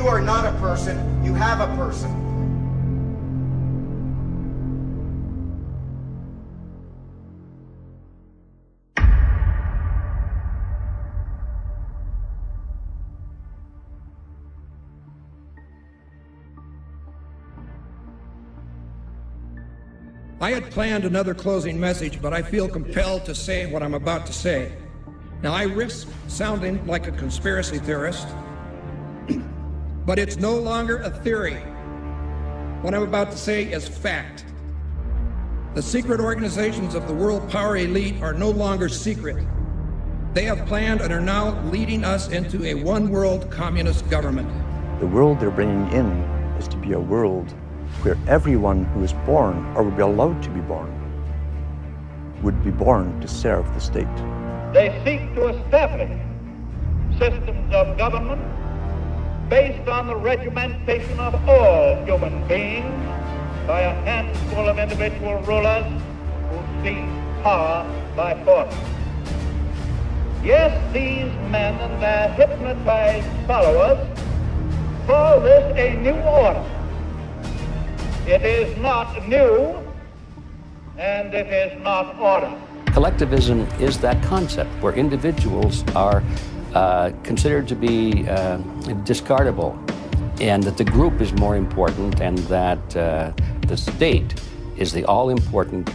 are not a person, you have a person. I had planned another closing message, but I feel compelled to say what I'm about to say. Now, I risk sounding like a conspiracy theorist, but it's no longer a theory. What I'm about to say is fact. The secret organizations of the world power elite are no longer secret. They have planned and are now leading us into a one-world communist government. The world they're bringing in is to be a world where everyone who is born, or would be allowed to be born, would be born to serve the state. They seek to establish systems of government based on the regimentation of all human beings by a handful of individual rulers who seize power by force. Yes, these men and their hypnotized followers call this a new order. It is not new, and it is not order. Collectivism is that concept where individuals are considered to be discardable, and that the group is more important, and that the state is the all-important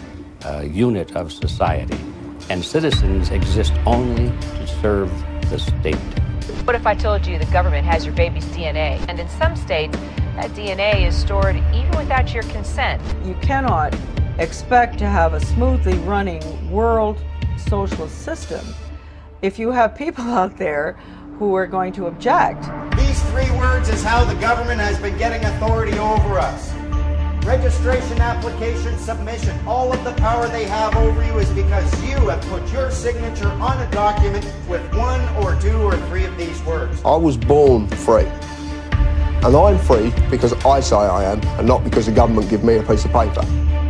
unit of society, and citizens exist only to serve the state. What if I told you the government has your baby's DNA, and in some states, that DNA is stored even without your consent? You cannot expect to have a smoothly running world socialist system if you have people out there who are going to object. These 3 words is how the government has been getting authority over us. Registration, application, submission, all of the power they have over you is because you have put your signature on a document with 1 or 2 or 3 of these words. I was born free. And I'm free because I say I am, and not because the government give me a piece of paper.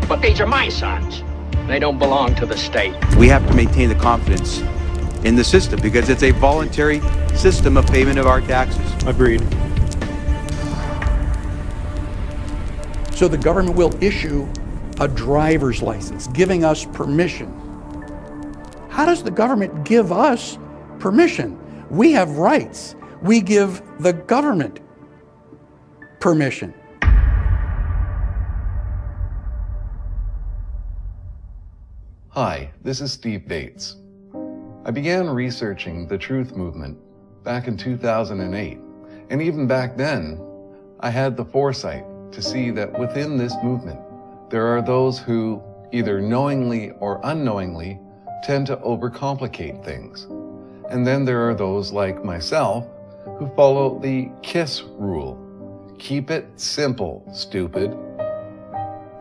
But these are my sons. They don't belong to the state. We have to maintain the confidence in the system because it's a voluntary system of payment of our taxes. Agreed. So the government will issue a driver's license, giving us permission. How does the government give us permission? We have rights. We give the government permission. Hi, this is Steve Bates. I began researching the Truth Movement back in 2008, and even back then, I had the foresight to see that within this movement, there are those who, either knowingly or unknowingly, tend to overcomplicate things. And then there are those like myself who follow the KISS rule. Keep it simple, stupid.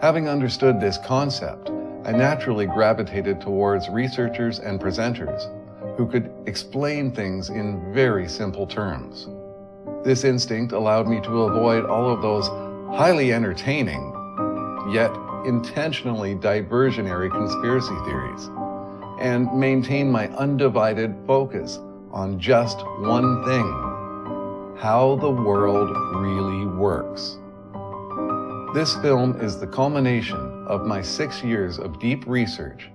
Having understood this concept, I naturally gravitated towards researchers and presenters who could explain things in very simple terms. This instinct allowed me to avoid all of those highly entertaining, yet intentionally diversionary conspiracy theories, and maintain my undivided focus on just one thing: how the world really works. This film is the culmination of my 6 years of deep research,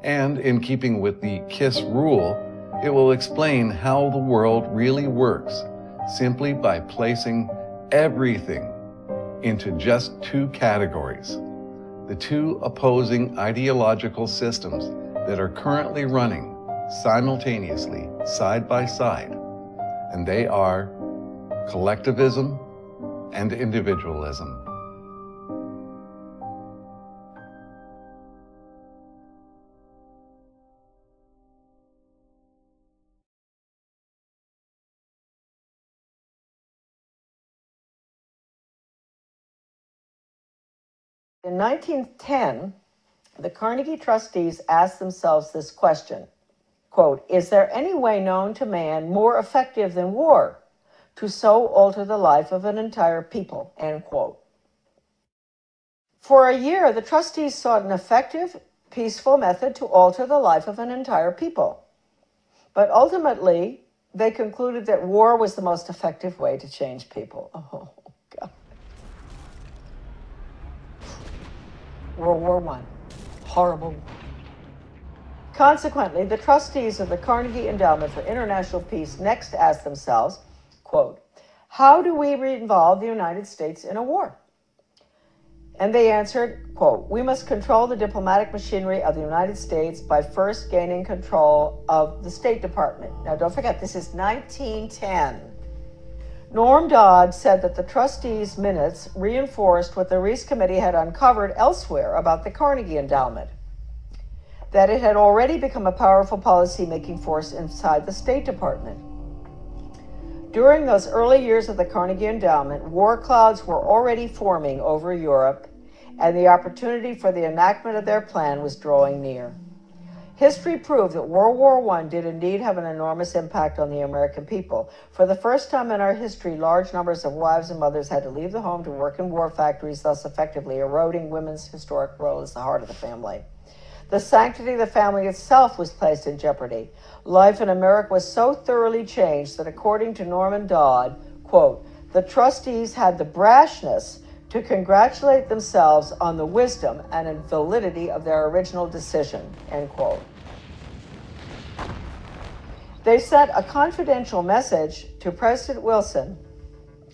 and in keeping with the KISS rule, it will explain how the world really works simply by placing everything into just 2 categories: the 2 opposing ideological systems that are currently running simultaneously, side by side, and they are collectivism and individualism. In 1910, the Carnegie trustees asked themselves this question, quote, "Is there any way known to man more effective than war to so alter the life of an entire people?" End quote. For a year, the trustees sought an effective, peaceful method to alter the life of an entire people. But ultimately, they concluded that war was the most effective way to change people. Oh, God. World War I. Horrible. Consequently, the trustees of the Carnegie Endowment for International Peace next asked themselves, quote, how do we involve the United States in a war? And they answered, quote, we must control the diplomatic machinery of the United States by first gaining control of the State Department. Now, don't forget, this is 1910. Norm Dodd said that the trustees' minutes reinforced what the Reese Committee had uncovered elsewhere about the Carnegie Endowment, that it had already become a powerful policy-making force inside the State Department. During those early years of the Carnegie Endowment, war clouds were already forming over Europe, and the opportunity for the enactment of their plan was drawing near. History proved that World War I did indeed have an enormous impact on the American people. For the first time in our history, large numbers of wives and mothers had to leave the home to work in war factories, thus effectively eroding women's historic role as the heart of the family. The sanctity of the family itself was placed in jeopardy. Life in America was so thoroughly changed that, according to Norman Dodd, quote, the trustees had the brashness to congratulate themselves on the wisdom and validity of their original decision, end quote. They sent a confidential message to President Wilson,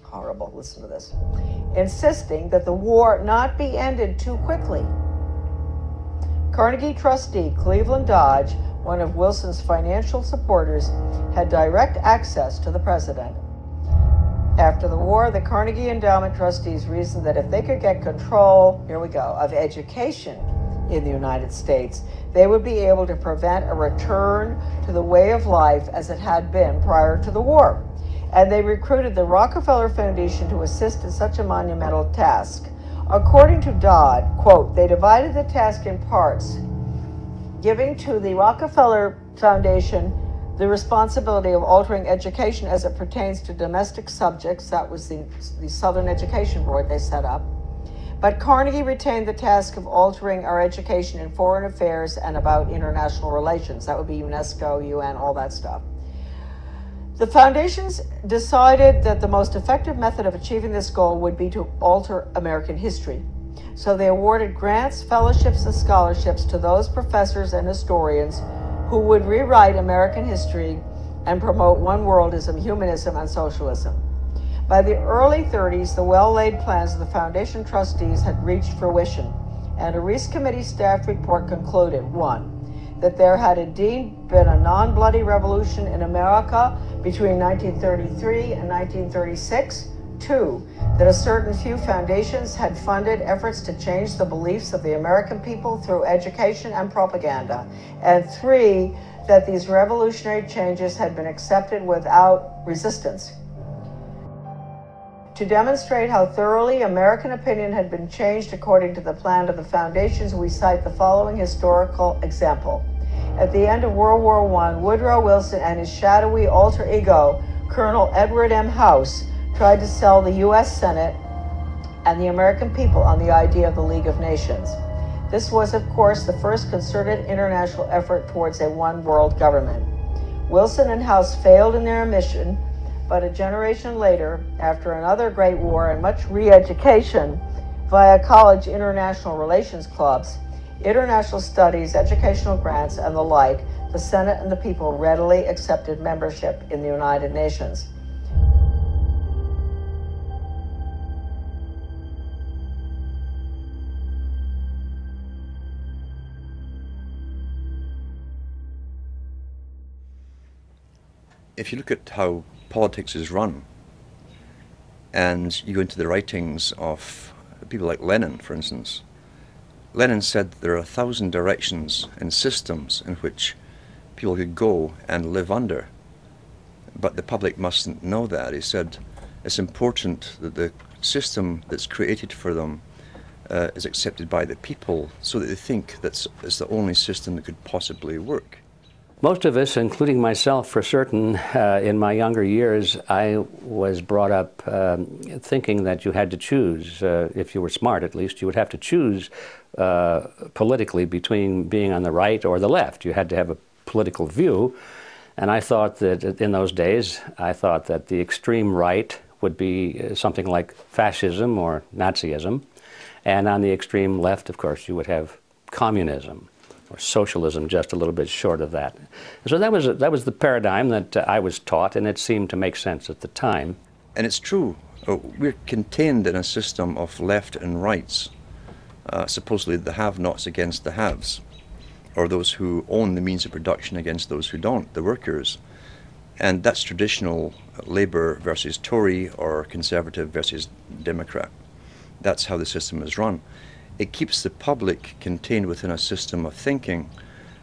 horrible, listen to this, insisting that the war not be ended too quickly. Carnegie trustee Cleveland Dodge, one of Wilson's financial supporters, had direct access to the president. After the war, the Carnegie Endowment trustees reasoned that if they could get control, here we go, of education in the United States, they would be able to prevent a return to the way of life as it had been prior to the war. And they recruited the Rockefeller Foundation to assist in such a monumental task. According to Dodd, quote, they divided the task in parts, giving to the Rockefeller Foundation the responsibility of altering education as it pertains to domestic subjects. That was the Southern Education Board they set up. But Carnegie retained the task of altering our education in foreign affairs and about international relations. That would be UNESCO, UN, all that stuff. The foundations decided that the most effective method of achieving this goal would be to alter American history. So they awarded grants, fellowships, and scholarships to those professors and historians who would rewrite American history and promote one worldism, humanism, and socialism. By the early 30s, the well-laid plans of the foundation trustees had reached fruition, and a Reese Committee staff report concluded, 1, that there had indeed been a non-bloody revolution in America between 1933 and 1936. 2, that a certain few foundations had funded efforts to change the beliefs of the American people through education and propaganda. And 3, that these revolutionary changes had been accepted without resistance. To demonstrate how thoroughly American opinion had been changed according to the plan of the foundations, we cite the following historical example. At the end of World War I, Woodrow Wilson and his shadowy alter ego, Colonel Edward M. House, tried to sell the U.S. Senate and the American people on the idea of the League of Nations. This was, of course, the first concerted international effort towards a one-world government. Wilson and House failed in their mission, but a generation later, after another great war and much re-education via college international relations clubs, international studies, educational grants, and the like, the Senate and the people readily accepted membership in the United Nations. If you look at how politics is run, and you go into the writings of people like Lenin, for instance, Lenin said there are 1,000 directions and systems in which people could go and live under, but the public mustn't know that. He said it's important that the system that's created for them is accepted by the people, so that they think that it's the only system that could possibly work. Most of us, including myself for certain, in my younger years, I was brought up thinking that you had to choose, if you were smart at least, you would have to choose politically between being on the right or the left. You had to have a political view, And I thought that in those days, I thought that the extreme right would be something like fascism or Nazism. And on the extreme left, of course, you would have communism or socialism, just a little bit short of that. So that was the paradigm that I was taught, and it seemed to make sense at the time. And it's true. We're contained in a system of left and rights, supposedly the have-nots against the haves, or those who own the means of production against those who don't, the workers. And that's traditional Labour versus Tory or Conservative versus Democrat. That's how the system is run. It keeps the public contained within a system of thinking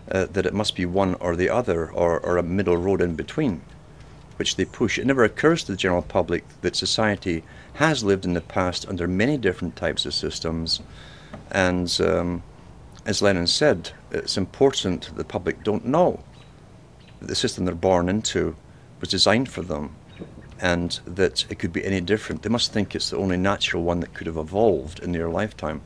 that it must be one or the other, or a middle road in between, which they push. It never occurs to the general public that society has lived in the past under many different types of systems. And as Lenin said, it's important the public don't know that the system they're born into was designed for them, and that it could be any different. They must think it's the only natural one that could have evolved in their lifetime.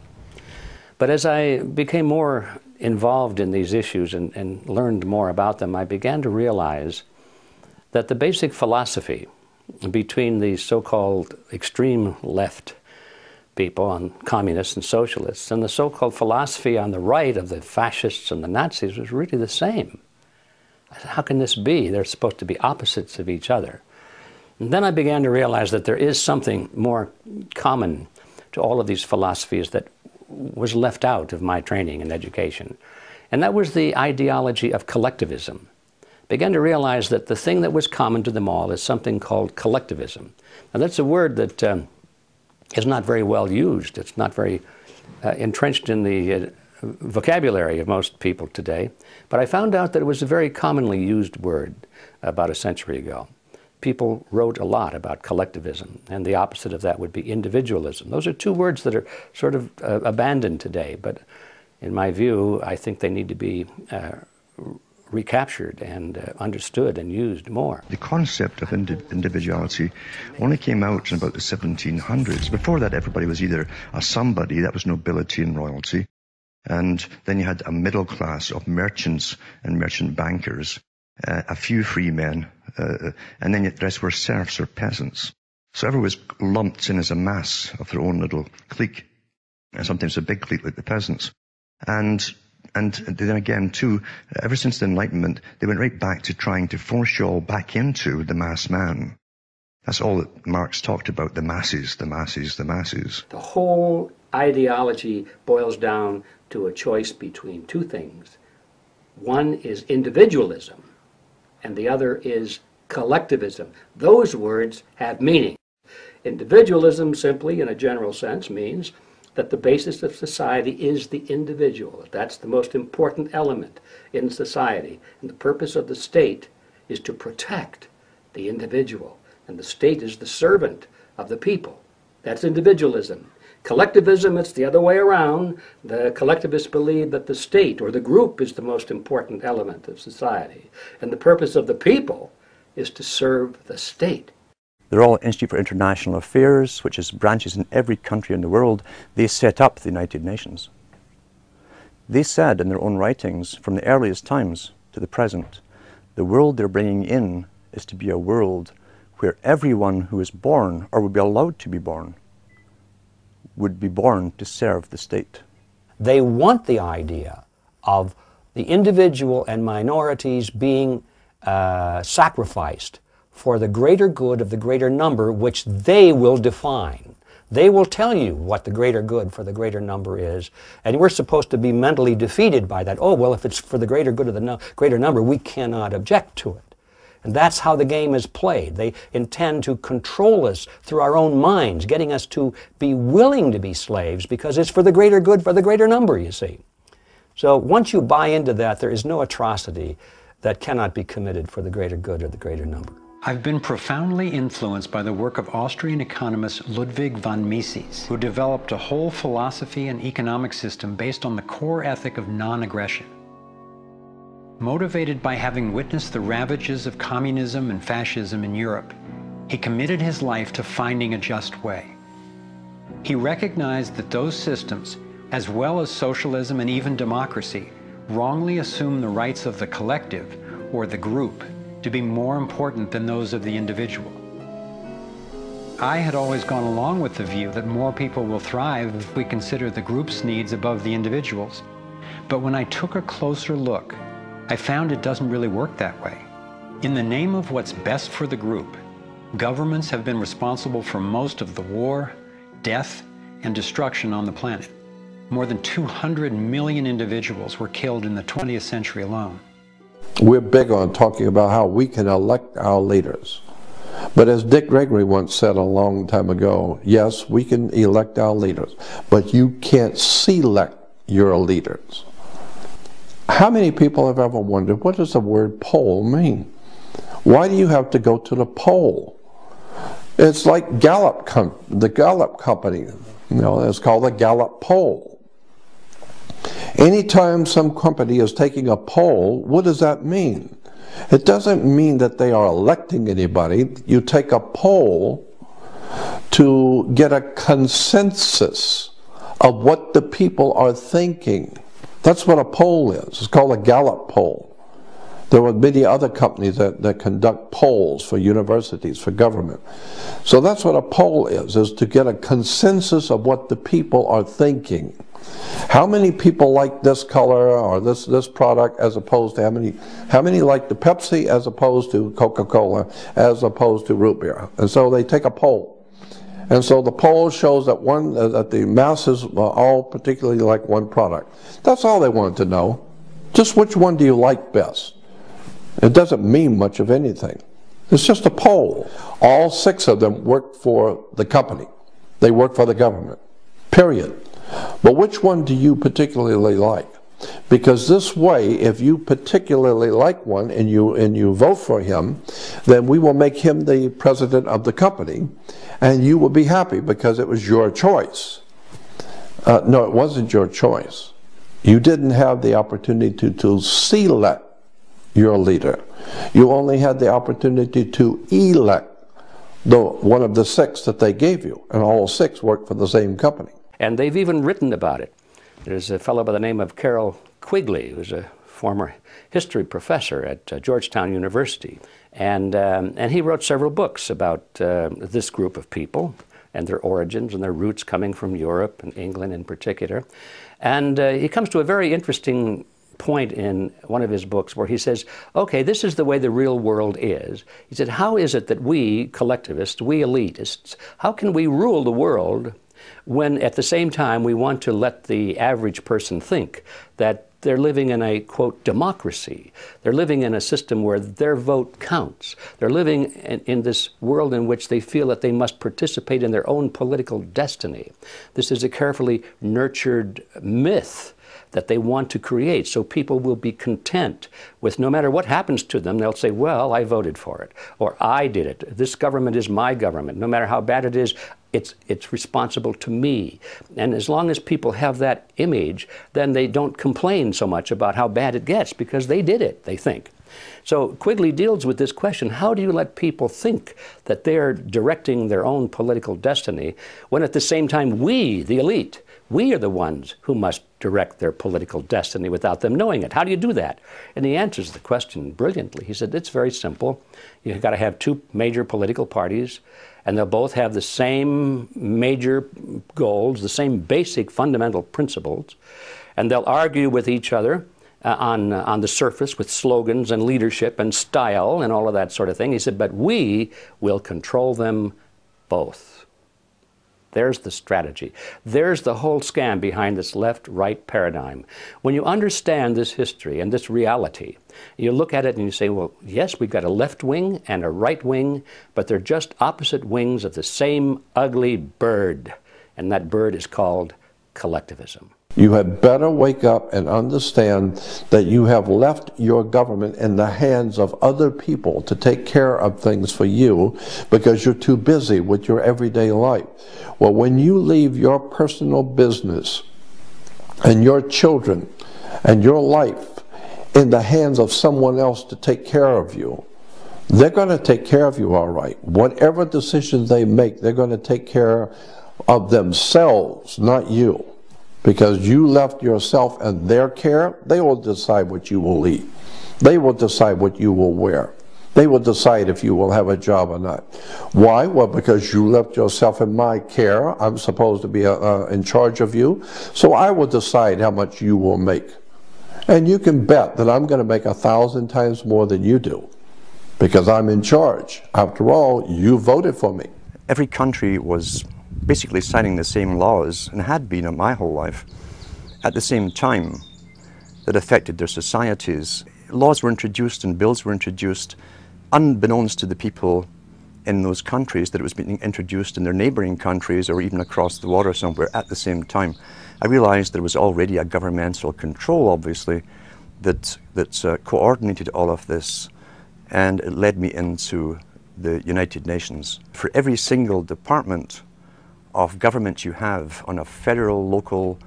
But as I became more involved in these issues and learned more about them, I began to realize that the basic philosophy between the so-called extreme left people, on communists and socialists, and the so-called philosophy on the right of the fascists and the Nazis was really the same. I said, how can this be? They're supposed to be opposites of each other. And then I began to realize that there is something more common to all of these philosophies that was left out of my training and education. And that was the ideology of collectivism. I began to realize that the thing that was common to them all is something called collectivism. Now that's a word that is not very well used. It's not very entrenched in the vocabulary of most people today. But I found out that it was a very commonly used word about a century ago. People wrote a lot about collectivism, and the opposite of that would be individualism. Those are two words that are sort of abandoned today, but in my view, I think they need to be recaptured and understood and used more. The concept of individuality only came out in about the 1700s. Before that, everybody was either a somebody, that was nobility and royalty, and then you had a middle class of merchants and merchant bankers, a few free men, and then the rest were serfs or peasants. So everyone was lumped in as a mass of their own little clique, and sometimes a big clique like the peasants. And then again, too, ever since the Enlightenment, they went right back to trying to force you all back into the mass man. That's all that Marx talked about, the masses, the masses, the masses. The whole ideology boils down to a choice between two things. One is individualism, and the other is collectivism. Those words have meaning. Individualism, simply in a general sense, means that the basis of society is the individual. That's the most important element in society. And the purpose of the state is to protect the individual. And the state is the servant of the people. That's individualism. Collectivism, it's the other way around. The collectivists believe that the state or the group is the most important element of society. And the purpose of the people is to serve the state. The Royal Institute for International Affairs, which has branches in every country in the world, they set up the United Nations. They said in their own writings, from the earliest times to the present, the world they're bringing in is to be a world where everyone who is born, or would be allowed to be born, would be born to serve the state. They want the idea of the individual and minorities being sacrificed for the greater good of the greater number, which they will define. They will tell you what the greater good for the greater number is, and we're supposed to be mentally defeated by that. Oh, well, if it's for the greater good of the greater number, we cannot object to it. And that's how the game is played. They intend to control us through our own minds, getting us to be willing to be slaves because it's for the greater good for the greater number, you see. So once you buy into that, there is no atrocity that cannot be committed for the greater good or the greater number. I've been profoundly influenced by the work of Austrian economist Ludwig von Mises, who developed a whole philosophy and economic system based on the core ethic of non-aggression. Motivated by having witnessed the ravages of communism and fascism in Europe, he committed his life to finding a just way. He recognized that those systems, as well as socialism and even democracy, wrongly assume the rights of the collective, or the group, to be more important than those of the individual. I had always gone along with the view that more people will thrive if we consider the group's needs above the individual's. But when I took a closer look, I found it doesn't really work that way. In the name of what's best for the group, governments have been responsible for most of the war, death, and destruction on the planet. More than 200 million individuals were killed in the 20th century alone. We're big on talking about how we can elect our leaders. But as Dick Gregory once said a long time ago, yes, we can elect our leaders, but you can't select your leaders. How many people have ever wondered, what does the word poll mean? Why do you have to go to the poll? It's like Gallup, the Gallup company, you know, it's called the Gallup poll. Anytime some company is taking a poll, what does that mean? It doesn't mean that they are electing anybody. You take a poll to get a consensus of what the people are thinking. That's what a poll is. It's called a Gallup poll. There are many other companies that conduct polls for universities, for government. So that's what a poll is to get a consensus of what the people are thinking. How many people like this color or this product as opposed to how many like the Pepsi as opposed to Coca-Cola as opposed to root beer? And so they take a poll. And so the poll shows that that the masses all particularly like one product. That's all they wanted to know. Just which one do you like best? It doesn't mean much of anything. It's just a poll. All 6 of them work for the company. They work for the government. Period. But which one do you particularly like? Because this way, if you particularly like one and you vote for him, then we will make him the president of the company, and you will be happy because it was your choice. No, it wasn't your choice. You didn't have the opportunity to select your leader. You only had the opportunity to elect one of the 6 that they gave you, and all 6 worked for the same company. And they've even written about it. There's a fellow by the name of Carroll Quigley, who's a former history professor at Georgetown University. And he wrote several books about this group of people and their origins and their roots coming from Europe and England in particular. And he comes to a very interesting point in one of his books where he says, okay, this is the way the real world is. He said, how is it that we collectivists, we elitists, how can we rule the world when at the same time we want to let the average person think that they're living in a, quote, democracy. They're living in a system where their vote counts. They're living in this world in which they feel that they must participate in their own political destiny. This is a carefully nurtured myth that they want to create, so people will be content with no matter what happens to them, they'll say, well, I voted for it, or I did it. This government is my government. No matter how bad it is, it's responsible to me. And as long as people have that image, then they don't complain so much about how bad it gets because they did it, they think. So Quigley deals with this question, how do you let people think that they're directing their own political destiny when at the same time we, the elite, we are the ones who must direct their political destiny without them knowing it. How do you do that? And he answers the question brilliantly. He said, it's very simple. You've got to have 2 major political parties, and they'll both have the same major goals, the same basic fundamental principles, and they'll argue with each other on the surface with slogans and leadership and style and all of that sort of thing. He said, but we will control them both. There's the strategy. There's the whole scam behind this left-right paradigm. When you understand this history and this reality, you look at it and you say, well, yes, we've got a left wing and a right wing, but they're just opposite wings of the same ugly bird. And that bird is called collectivism. You had better wake up and understand that you have left your government in the hands of other people to take care of things for you because you're too busy with your everyday life. Well, when you leave your personal business and your children and your life in the hands of someone else to take care of you, they're going to take care of you all right. Whatever decisions they make, they're going to take care of themselves, not you. Because you left yourself in their care, they will decide what you will eat. They will decide what you will wear. They will decide if you will have a job or not. Why? Well, because you left yourself in my care. I'm supposed to be in charge of you. So I will decide how much you will make. And you can bet that I'm going to make 1,000 times more than you do, because I'm in charge. After all, you voted for me. Every country was basically signing the same laws, and had been my whole life, at the same time, that affected their societies. Laws were introduced and bills were introduced unbeknownst to the people in those countries that it was being introduced in their neighbouring countries or even across the water somewhere at the same time. I realised there was already a governmental control, obviously, that coordinated all of this, and it led me into the United Nations. For every single department of government you have on a federal, local,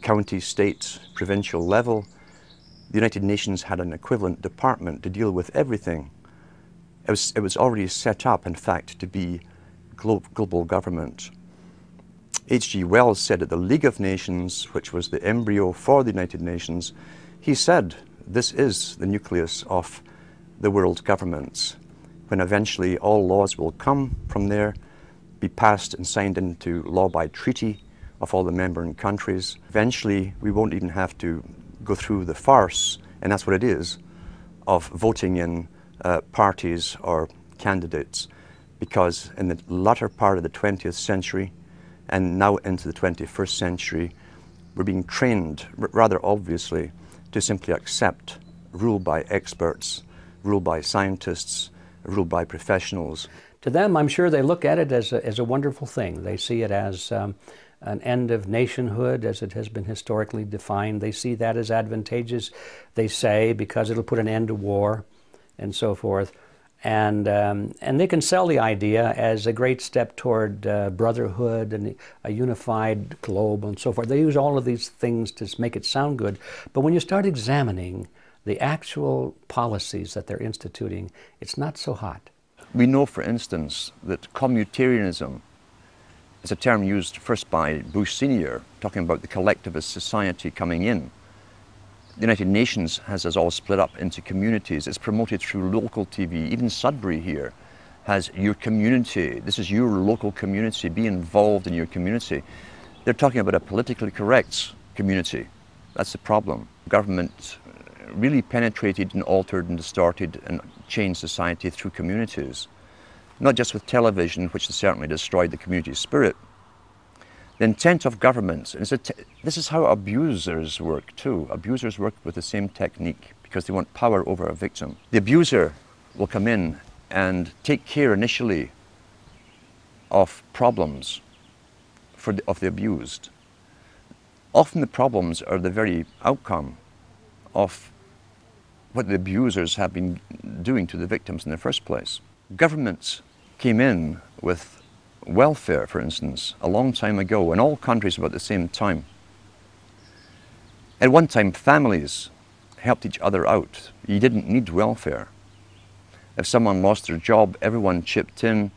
county, state, provincial level, the United Nations had an equivalent department to deal with everything. It was already set up, in fact, to be global government. H.G. Wells said at the League of Nations, which was the embryo for the United Nations, he said, this is the nucleus of the world governments, when eventually all laws will come from there, be passed and signed into law by treaty of all the member countries. Eventually, we won't even have to go through the farce, and that's what it is, of voting in parties or candidates, because in the latter part of the 20th century and now into the 21st century, we're being trained, rather obviously, to simply accept rule by experts, rule by scientists, rule by professionals. To them, I'm sure they look at it as a wonderful thing. They see it as an end of nationhood, as it has been historically defined. They see that as advantageous, they say, because it'll put an end to war and so forth. And they can sell the idea as a great step toward brotherhood and a unified globe and so forth. They use all of these things to make it sound good. But when you start examining the actual policies that they're instituting, it's not so hot. We know, for instance, that communitarianism is a term used first by Bush Sr., talking about the collectivist society coming in. The United Nations has us all split up into communities. It's promoted through local TV. Even Sudbury here has your community. This is your local community. Be involved in your community. They're talking about a politically correct community. That's the problem. Government really penetrated and altered and distorted and changed society through communities. Not just with television, which certainly destroyed the community spirit. The intent of governments, this is how abusers work too. Abusers work with the same technique because they want power over a victim. The abuser will come in and take care initially of problems of the abused. Often the problems are the very outcome of what the abusers have been doing to the victims in the first place. Governments came in with welfare, for instance, a long time ago, in all countries about the same time. At one time, families helped each other out. You didn't need welfare. If someone lost their job, everyone chipped in.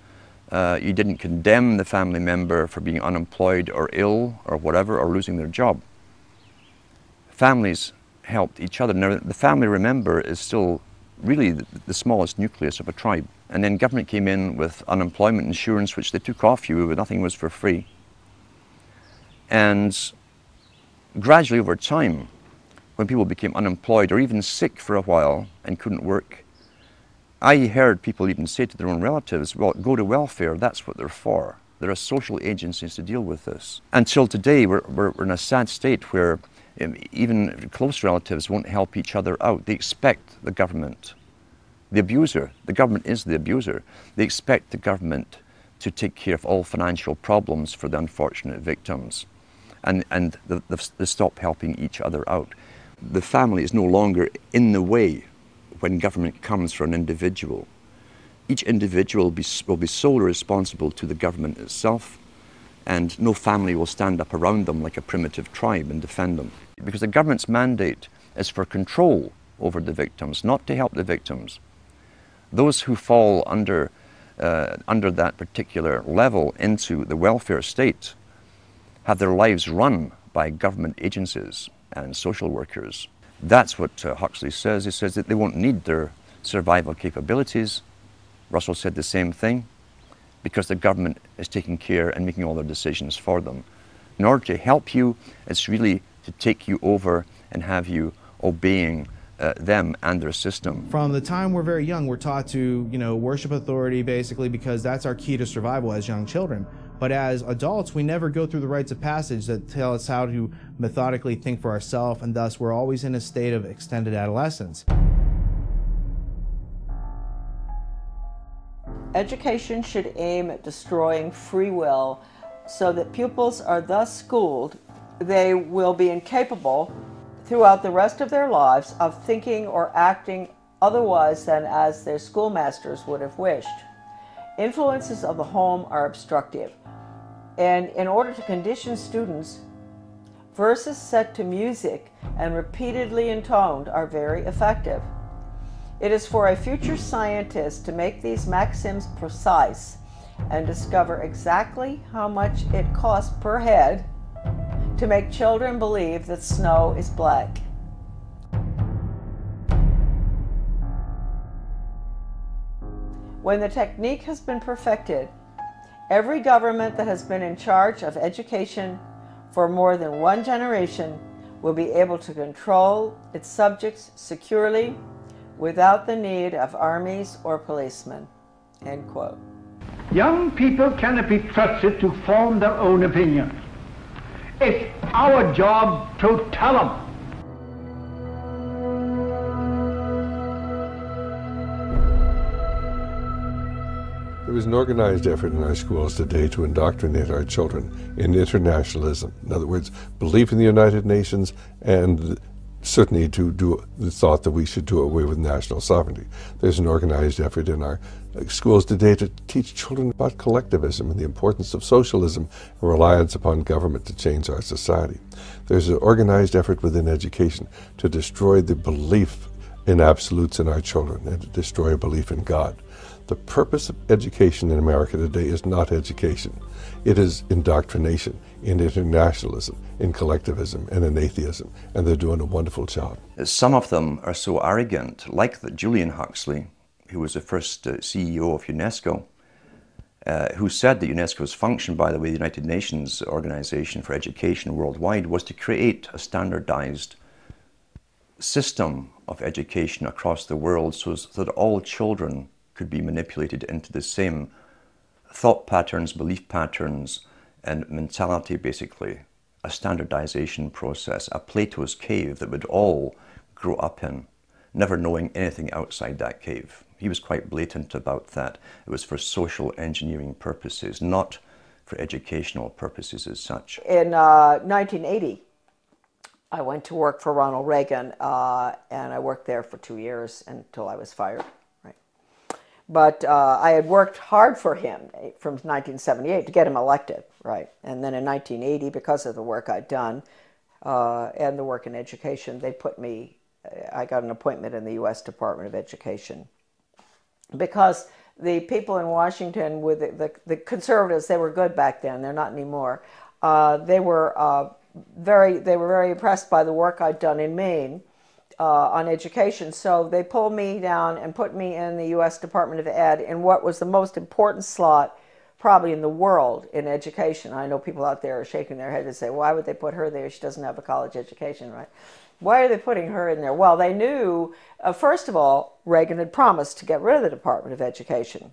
You didn't condemn the family member for being unemployed or ill or whatever, or losing their job. Families helped each other. Now, the family, remember, is still really the smallest nucleus of a tribe. And then government came in with unemployment insurance, which they took off you, but nothing was for free. And gradually over time, when people became unemployed or even sick for a while and couldn't work, I heard people even say to their own relatives, well, go to welfare, that's what they're for. There are social agencies to deal with this. Until today, we're in a sad state where even close relatives won't help each other out. They expect the government, the abuser, the government is the abuser. They expect the government to take care of all financial problems for the unfortunate victims. And they stop helping each other out. The family is no longer in the way when government comes for an individual. Each individual will be solely responsible to the government itself, and no family will stand up around them like a primitive tribe and defend them. Because the government's mandate is for control over the victims, not to help the victims. Those who fall under that particular level into the welfare state have their lives run by government agencies and social workers. That's what Huxley says. He says that they won't need their survival capabilities. Russell said the same thing, because the government is taking care and making all their decisions for them. In order to help you, it's really to take you over and have you obeying them and their system. From the time we're very young, we're taught to, worship authority basically because that's our key to survival as young children. But as adults, we never go through the rites of passage that tell us how to methodically think for ourselves, and thus we're always in a state of extended adolescence. Education should aim at destroying free will so that pupils are thus schooled they will be incapable throughout the rest of their lives of thinking or acting otherwise than as their schoolmasters would have wished. Influences of the home are obstructive, and in order to condition students, verses set to music and repeatedly intoned are very effective. It is for a future scientist to make these maxims precise and discover exactly how much it costs per head to make children believe that snow is black. When the technique has been perfected, every government that has been in charge of education for more than one generation will be able to control its subjects securely without the need of armies or policemen." End quote. Young people cannot be trusted to form their own opinions. It's our job to tell them. There is an organized effort in our schools today to indoctrinate our children in internationalism. In other words, belief in the United Nations and certainly to do the thought that we should do away with national sovereignty. There's an organized effort in our schools today to teach children about collectivism and the importance of socialism and reliance upon government to change our society. There's an organized effort within education to destroy the belief in absolutes in our children and to destroy a belief in God. The purpose of education in America today is not education. It is indoctrination in internationalism, in collectivism, and in atheism, and they're doing a wonderful job. Some of them are so arrogant, like Julian Huxley, who was the first CEO of UNESCO, who said that UNESCO's function, by the way, the United Nations Organization for Education worldwide, was to create a standardized system of education across the world so that all children could be manipulated into the same thought patterns, belief patterns, and mentality, basically. A standardization process, a Plato's cave that would all grow up in, never knowing anything outside that cave. He was quite blatant about that. It was for social engineering purposes, not for educational purposes as such. In 1980, I went to work for Ronald Reagan, and I worked there for 2 years until I was fired. But I had worked hard for him from 1978 to get him elected, right? And then in 1980, because of the work I'd done and the work in education, they put me, I got an appointment in the U.S. Department of Education. Because the people in Washington, with the conservatives, they were good back then, they're not anymore. They were very impressed by the work I'd done in Maine on education, so they pulled me down and put me in the U.S. Department of Ed in what was the most important slot probably in the world in education. I know people out there are shaking their head and say, why would they put her there? She doesn't have a college education, right? Why are they putting her in there? Well, they knew, first of all, Reagan had promised to get rid of the Department of Education,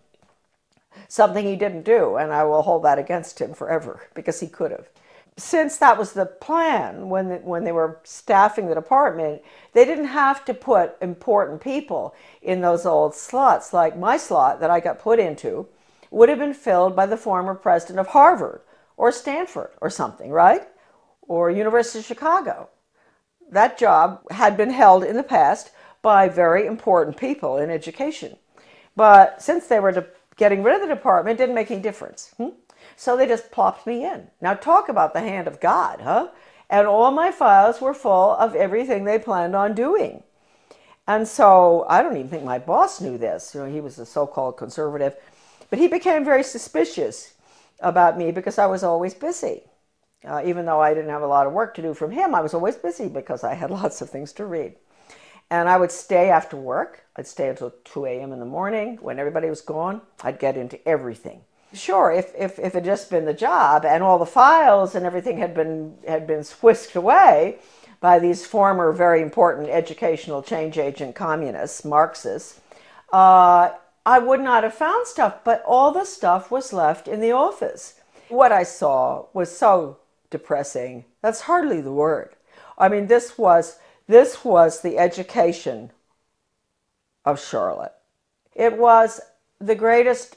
something he didn't do, and I will hold that against him forever because he could have. Since that was the plan when they were staffing the department, they didn't have to put important people in those old slots. Like my slot that I got put into would have been filled by the former president of Harvard or Stanford or something, right? Or University of Chicago. That job had been held in the past by very important people in education. But since they were getting rid of the department, it didn't make any difference. So they just plopped me in. Now talk about the hand of God, huh? And all my files were full of everything they planned on doing. And so I don't even think my boss knew this. You know, he was a so-called conservative. But he became very suspicious about me because I was always busy. Even though I didn't have a lot of work to do from him, I was always busy because I had lots of things to read. And I would stay after work. I'd stay until 2 a.m. in the morning. When everybody was gone, I'd get into everything. Sure, if it had just been the job and all the files and everything had been whisked away by these former very important educational change agent communists, Marxists, I would not have found stuff, but all the stuff was left in the office. What I saw was so depressing. That's hardly the word. I mean, this was the education of Charlotte. It was the greatest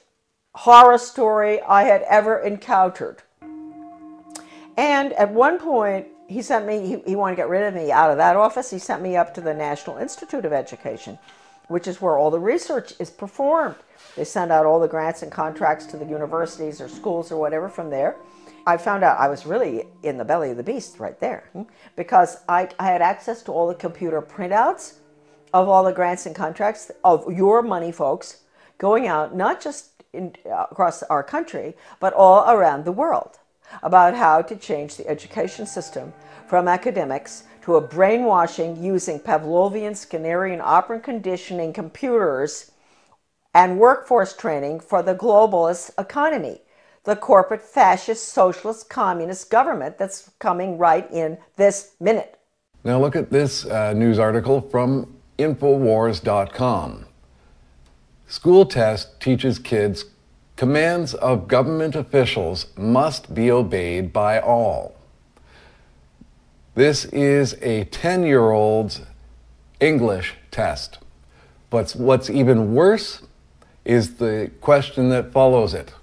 horror story I had ever encountered. And at one point, he sent me, he wanted to get rid of me out of that office. He sent me up to the National Institute of Education, which is where all the research is performed. They send out all the grants and contracts to the universities or schools or whatever from there. I found out I was really in the belly of the beast right there, because I had access to all the computer printouts of all the grants and contracts of your money folks going out, not just across our country, but all around the world, about how to change the education system from academics to a brainwashing using Pavlovian, Skinnerian, operant conditioning computers and workforce training for the globalist economy, the corporate fascist socialist communist government that's coming right in this minute. Now look at this news article from Infowars.com. School test teaches kids commands of government officials must be obeyed by all. This is a 10-year-old's English test. But what's even worse is the question that follows it.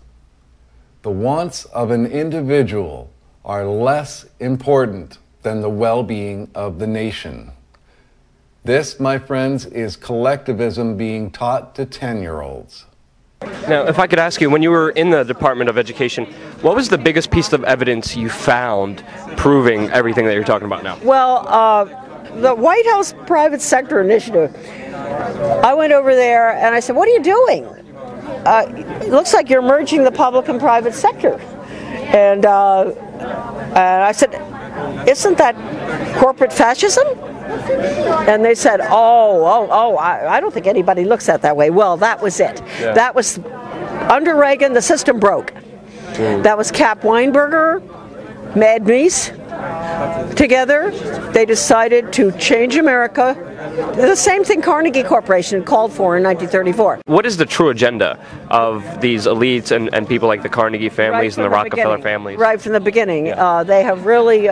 The wants of an individual are less important than the well-being of the nation. This, my friends, is collectivism being taught to 10-year-olds. Now, if I could ask you, when you were in the Department of Education, what was the biggest piece of evidence you found proving everything that you're talking about now? Well, the White House Private Sector Initiative. I went over there and I said, "What are you doing? It looks like you're merging the public and private sector." And I said, "Isn't that corporate fascism?" And they said, I don't think anybody looks at it that way. Well, that was it. Yeah. That was, under Reagan, the system broke. That was Cap Weinberger, Mad Meese. Together, they decided to change America. The same thing Carnegie Corporation called for in 1934. What is the true agenda of these elites and people like the Carnegie families and the Rockefeller families? Right from the beginning. Yeah. They have really...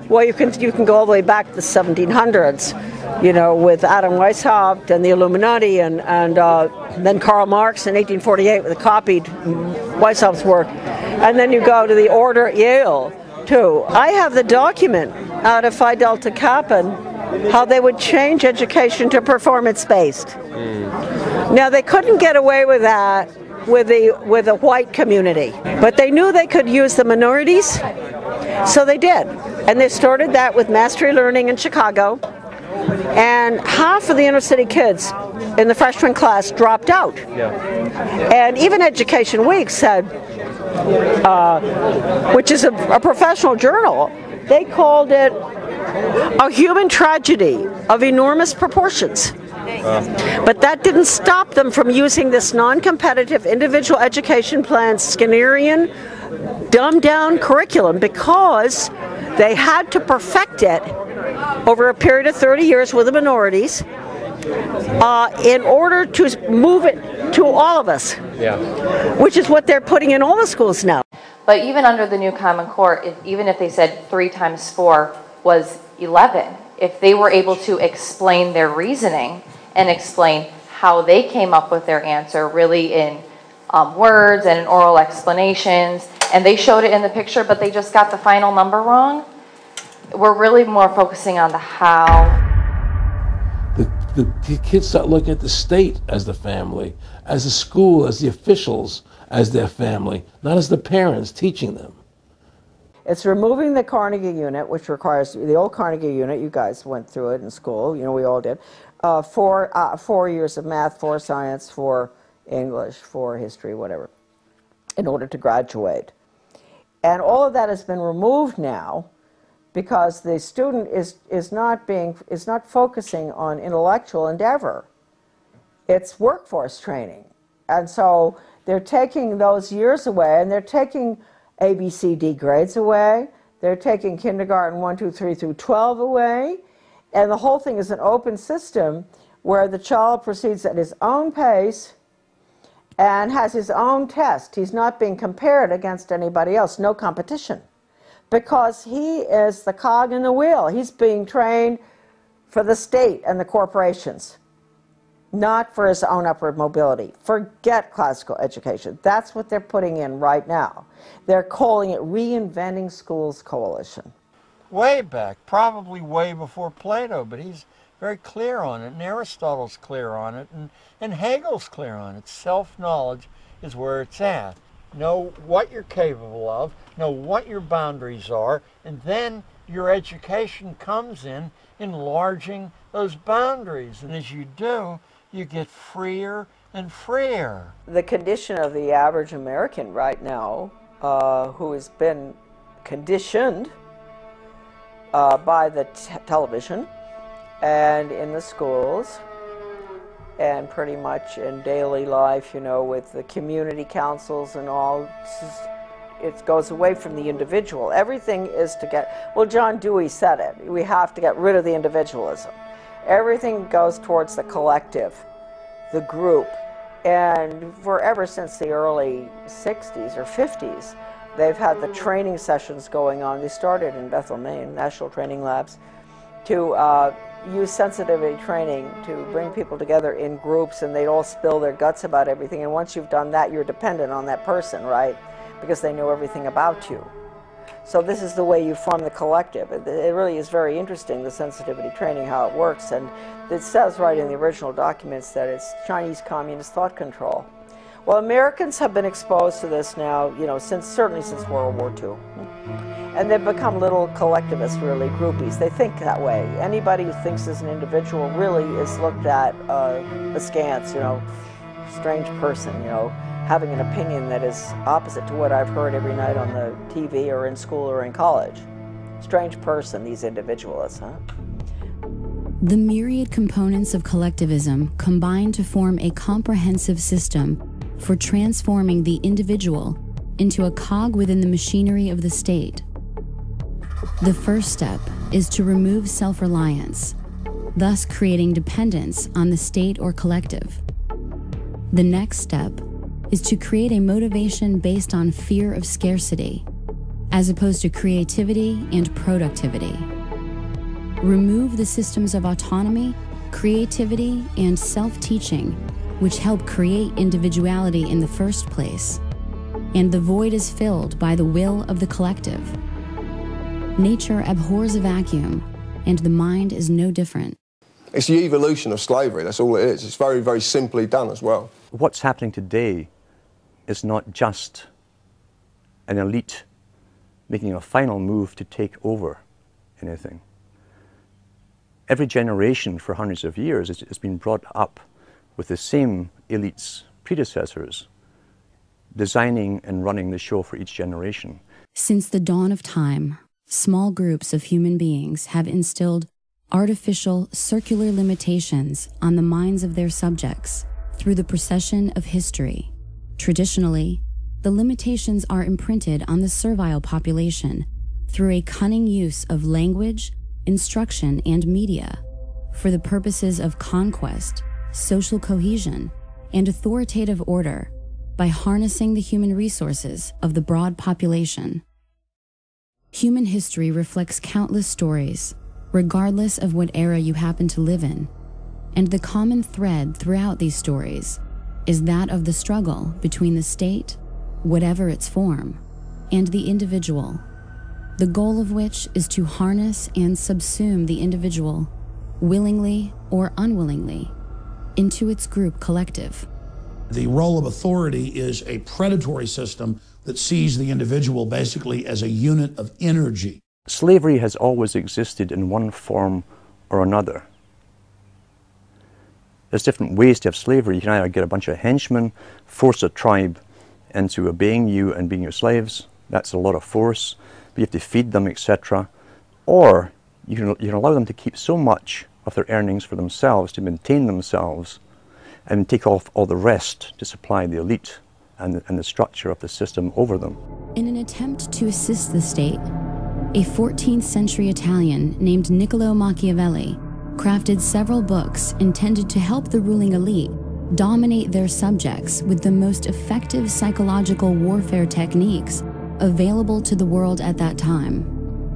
well, you can go all the way back to the 1700s, you know, with Adam Weishaupt and the Illuminati, and then Karl Marx in 1848 with the copied Weishaupt's work, and then you go to the Order at Yale too. I have the document out of Phi Delta Kappa how they would change education to performance-based. Now they couldn't get away with that with the white community, but they knew they could use the minorities. So they did, and they started that with mastery learning in Chicago, and half of the inner city kids in the freshman class dropped out. Yeah. And even Education Week said, which is a professional journal, they called it a human tragedy of enormous proportions. But that didn't stop them from using this non-competitive individual education plan, Skinnerian, dumbed-down curriculum, because they had to perfect it over a period of 30 years with the minorities in order to move it to all of us, which is what they're putting in all the schools now. But even under the new Common Core, even if they said 3 times 4 was 11, if they were able to explain their reasoning and explain how they came up with their answer really in words and in oral explanations, and they showed it in the picture, but they just got the final number wrong, we're really more focusing on the how. The kids start looking at the state as the family, as the school, as the officials, as their family, not as the parents teaching them. It's removing the Carnegie unit, which requires the old Carnegie unit. You guys went through it in school. You know, we all did. 4 years of math, 4 science, 4 English, 4 history, whatever, in order to graduate. And all of that has been removed now because the student is not focusing on intellectual endeavor. It's workforce training. And so they're taking those years away, and they're taking ABCD grades away. They're taking kindergarten 1, 2, 3 through 12 away. And the whole thing is an open system where the child proceeds at his own pace and has his own test. He's not being compared against anybody else, no competition. Because he is the cog in the wheel. He's being trained for the state and the corporations, not for his own upward mobility. Forget classical education. That's what they're putting in right now. They're calling it Reinventing Schools Coalition. Way back, probably way before Plato, but he's very clear on it, and Aristotle's clear on it, and Hegel's clear on it. Self-knowledge is where it's at. Know what you're capable of, know what your boundaries are, and then your education comes in enlarging those boundaries. And as you do, you get freer and freer. The condition of the average American right now, who has been conditioned by the television and in the schools and pretty much in daily life, you know, with the community councils and all, it goes away from the individual. Everything is to get, well, John Dewey said it, we have to get rid of the individualism. Everything goes towards the collective, the group. And ever since the early 60s or 50s, they've had the training sessions going on. They started in Bethel, Maine, National Training Labs, to use sensitivity training to bring people together in groups, and they'd all spill their guts about everything. And once you've done that, you're dependent on that person, right? Because they know everything about you. So this is the way you form the collective. It really is very interesting, the sensitivity training, how it works. And it says right in the original documents that it's Chinese communist thought control. Well, Americans have been exposed to this now, you know, certainly since World War II. And they've become little collectivists, really, groupies. They think that way. Anybody who thinks as an individual really is looked at askance, you know, strange person, you know, having an opinion that is opposite to what I've heard every night on the TV or in school or in college. Strange person, these individualists, huh? The myriad components of collectivism combine to form a comprehensive system for transforming the individual into a cog within the machinery of the state. The first step is to remove self-reliance, thus creating dependence on the state or collective. The next step is to create a motivation based on fear of scarcity, as opposed to creativity and productivity. Remove the systems of autonomy, creativity, and self-teaching, which help create individuality in the first place, and the void is filled by the will of the collective. Nature abhors a vacuum, and the mind is no different. It's the evolution of slavery, that's all it is. It's very, very simply done as well. What's happening today is not just an elite making a final move to take over anything. Every generation for hundreds of years has been brought up with the same elite's predecessors, designing and running the show for each generation. Since the dawn of time, small groups of human beings have instilled artificial circular limitations on the minds of their subjects through the procession of history. Traditionally, the limitations are imprinted on the servile population through a cunning use of language, instruction, and media for the purposes of conquest, social cohesion, and authoritative order by harnessing the human resources of the broad population. Human history reflects countless stories, regardless of what era you happen to live in, and the common thread throughout these stories is that of the struggle between the state, whatever its form, and the individual, the goal of which is to harness and subsume the individual, willingly or unwillingly, into its group collective. The role of authority is a predatory system that sees the individual basically as a unit of energy. Slavery has always existed in one form or another. There's different ways to have slavery. You can either get a bunch of henchmen, force a tribe into obeying you and being your slaves. That's a lot of force. But you have to feed them, etc. or you can allow them to keep so much of their earnings for themselves to maintain themselves and take off all the rest to supply the elite and the structure of the system over them. In an attempt to assist the state, a 14th century Italian named Niccolò Machiavelli crafted several books intended to help the ruling elite dominate their subjects with the most effective psychological warfare techniques available to the world at that time.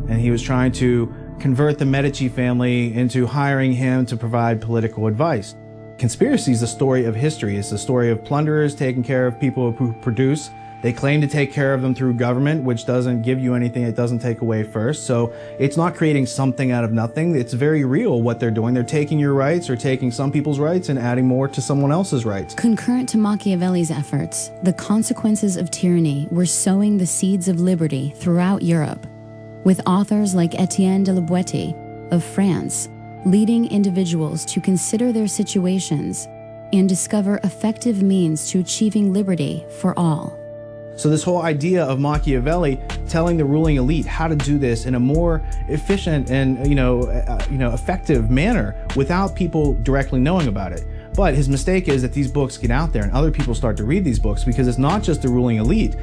And he was trying to convert the Medici family into hiring him to provide political advice. Conspiracy is the story of history. It's the story of plunderers taking care of people who produce. They claim to take care of them through government, which doesn't give you anything, it doesn't take away first. So it's not creating something out of nothing. It's very real what they're doing. They're taking your rights or taking some people's rights and adding more to someone else's rights. Concurrent to Machiavelli's efforts, the consequences of tyranny were sowing the seeds of liberty throughout Europe, with authors like Etienne de la Boétie of France leading individuals to consider their situations and discover effective means to achieving liberty for all. So this whole idea of Machiavelli telling the ruling elite how to do this in a more efficient and effective manner without people directly knowing about it. But his mistake is that these books get out there and other people start to read these books because it's not just the ruling elite.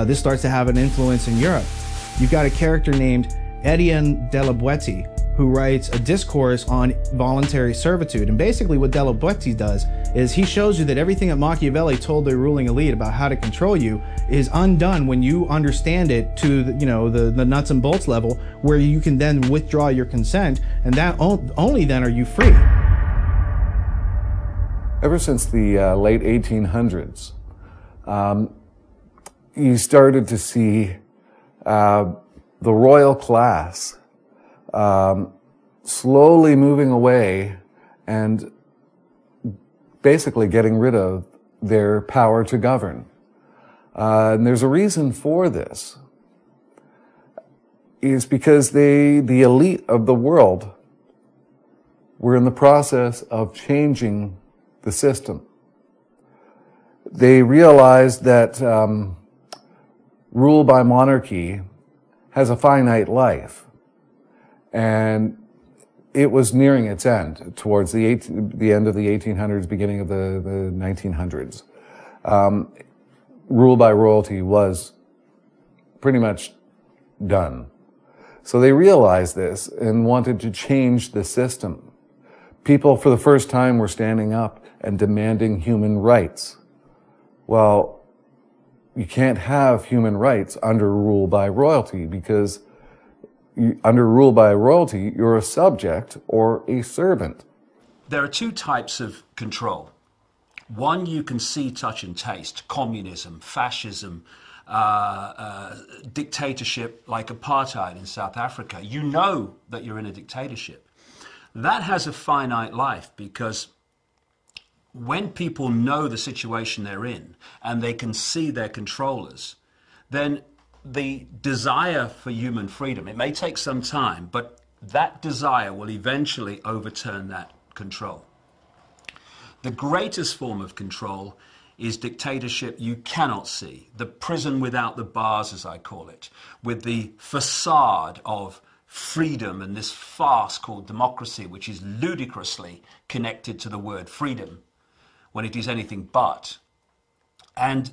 This starts to have an influence in Europe. You've got a character named Etienne de la Boétie who writes a discourse on voluntary servitude. And basically what de la Boétie does is he shows you that everything that Machiavelli told the ruling elite about how to control you is undone when you understand it to the nuts and bolts level, where you can then withdraw your consent, and that only then are you free. Ever since the late 1800s, you started to see the royal class slowly moving away and basically getting rid of their power to govern. And there's a reason for this. It's because the elite of the world were in the process of changing the system. They realized that rule by monarchy has a finite life, and it was nearing its end towards the end of the 1800s, beginning of the 1900s. Rule by royalty was pretty much done. So they realized this and wanted to change the system. People for the first time were standing up and demanding human rights. Well, you can't have human rights under rule by royalty, because under rule by royalty, you're a subject or a servant. There are two types of control. One you can see, touch and taste: communism, fascism, dictatorship like apartheid in South Africa. You know that you're in a dictatorship. That has a finite life, because when people know the situation they're in and they can see their controllers, then the desire for human freedom, it may take some time, but that desire will eventually overturn that control. The greatest form of control is dictatorship you cannot see, the prison without the bars, as I call it, with the facade of freedom and this farce called democracy, which is ludicrously connected to the word freedom when it is anything but. And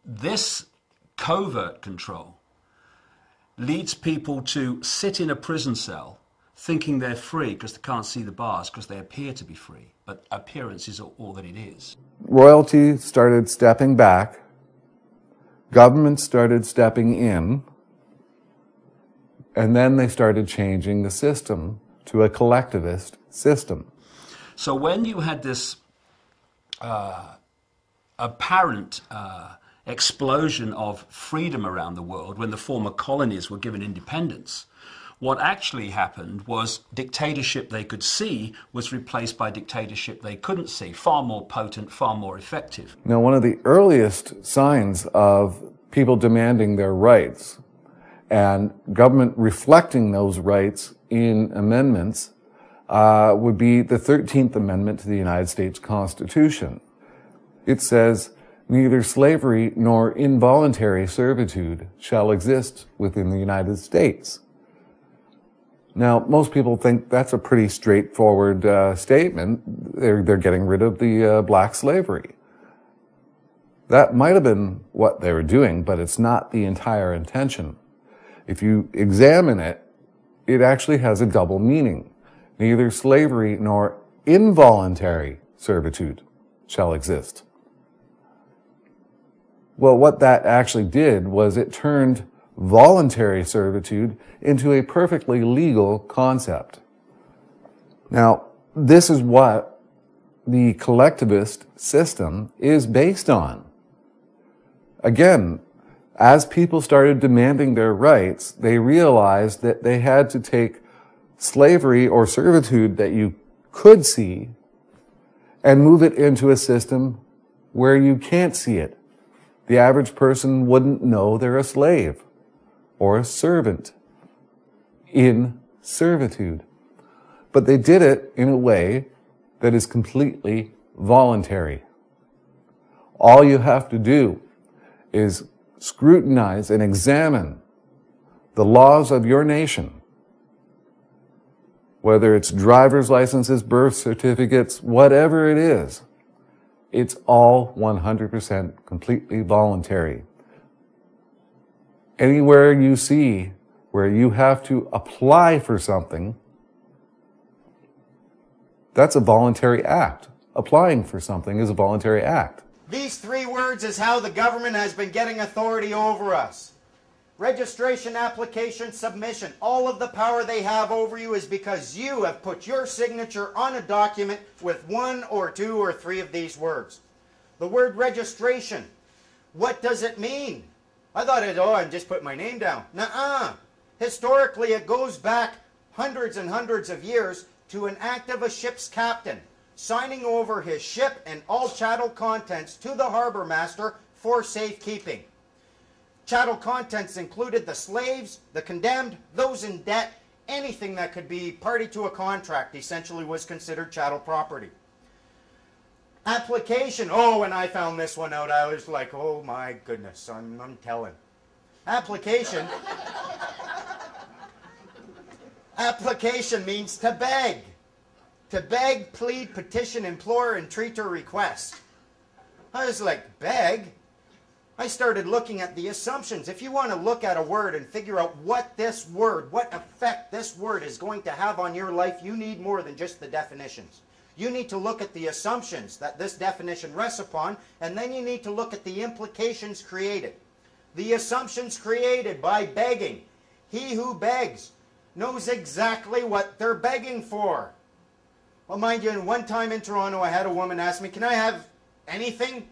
this covert control leads people to sit in a prison cell thinking they're free because they can't see the bars, because they appear to be free. But appearance is all that it is. Royalty started stepping back. Government started stepping in. And then they started changing the system to a collectivist system. So when you had this apparent explosion of freedom around the world, when the former colonies were given independence, what actually happened was dictatorship they could see was replaced by dictatorship they couldn't see, far more potent, far more effective. Now, one of the earliest signs of people demanding their rights and government reflecting those rights in amendments would be the 13th Amendment to the United States Constitution. It says, "Neither slavery nor involuntary servitude shall exist within the United States." Now, most people think that's a pretty straightforward statement. They're getting rid of the black slavery. That might have been what they were doing, but it's not the entire intention. If you examine it, it actually has a double meaning. Neither slavery nor involuntary servitude shall exist. Well, what that actually did was it turned voluntary servitude into a perfectly legal concept. Now, this is what the collectivist system is based on. Again, as people started demanding their rights, they realized that they had to take slavery or servitude that you could see and move it into a system where you can't see it. The average person wouldn't know they're a slave or a servant in servitude. But they did it in a way that is completely voluntary. All you have to do is scrutinize and examine the laws of your nation, whether it's driver's licenses, birth certificates, whatever it is. It's all 100% completely voluntary. Anywhere you see where you have to apply for something, that's a voluntary act. Applying for something is a voluntary act. These 3 words is how the government has been getting authority over us. Registration, application, submission. All of the power they have over you is because you have put your signature on a document with 1 or 2 or 3 of these words. The word registration, what does it mean? I thought I just put my name down. Nuh-uh. Historically, it goes back hundreds and hundreds of years to an act of a ship's captain signing over his ship and all chattel contents to the harbor master for safekeeping. Chattel contents included the slaves, the condemned, those in debt, anything that could be party to a contract essentially was considered chattel property. Application. Oh, when I found this one out, I was like, oh my goodness, I'm telling. Application. Application means to beg. To beg, plead, petition, implore, entreat, or request. I was like, beg? I started looking at the assumptions. If you want to look at a word and figure out what this word, what effect this word is going to have on your life, you need more than just the definitions. You need to look at the assumptions that this definition rests upon, and then you need to look at the implications created. The assumptions created by begging. He who begs knows exactly what they're begging for. Well, mind you, one time in Toronto, I had a woman ask me, can I have anything?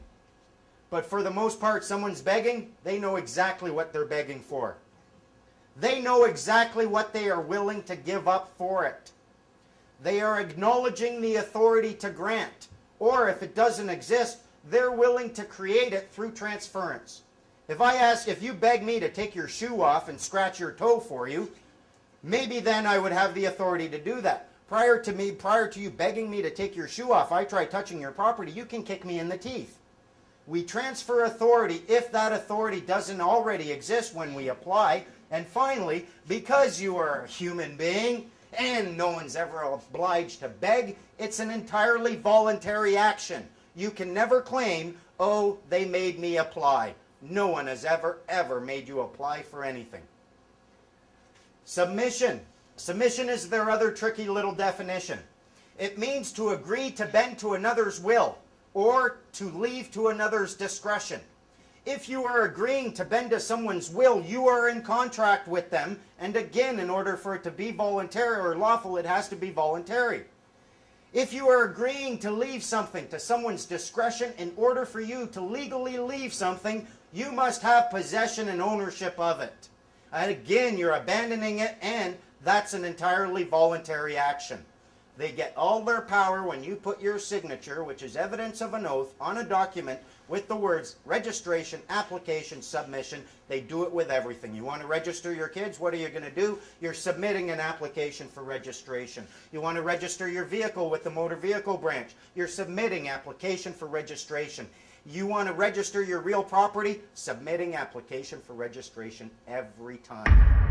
But for the most part, someone's begging, they know exactly what they're begging for. They know exactly what they are willing to give up for it. They are acknowledging the authority to grant. Or if it doesn't exist, they're willing to create it through transference. If you beg me to take your shoe off and scratch your toe for you, maybe then I would have the authority to do that. Prior to you begging me to take your shoe off, I try touching your property, you can kick me in the teeth. We transfer authority if that authority doesn't already exist when we apply. And finally, because you are a human being and no one's ever obliged to beg, it's an entirely voluntary action. You can never claim, oh, they made me apply. No one has ever made you apply for anything. Submission. Submission is their other tricky little definition. It means to agree to bend to another's will or to leave to another's discretion. If you are agreeing to bend to someone's will, you are in contract with them. And again, in order for it to be voluntary or lawful, it has to be voluntary. If you are agreeing to leave something to someone's discretion, in order for you to legally leave something, you must have possession and ownership of it. And again, you're abandoning it, and that's an entirely voluntary action. They get all their power when you put your signature, which is evidence of an oath, on a document with the words registration, application, submission. They do it with everything. You want to register your kids? What are you going to do? You're submitting an application for registration. You want to register your vehicle with the motor vehicle branch? You're submitting application for registration. You want to register your real property? Submitting application for registration every time.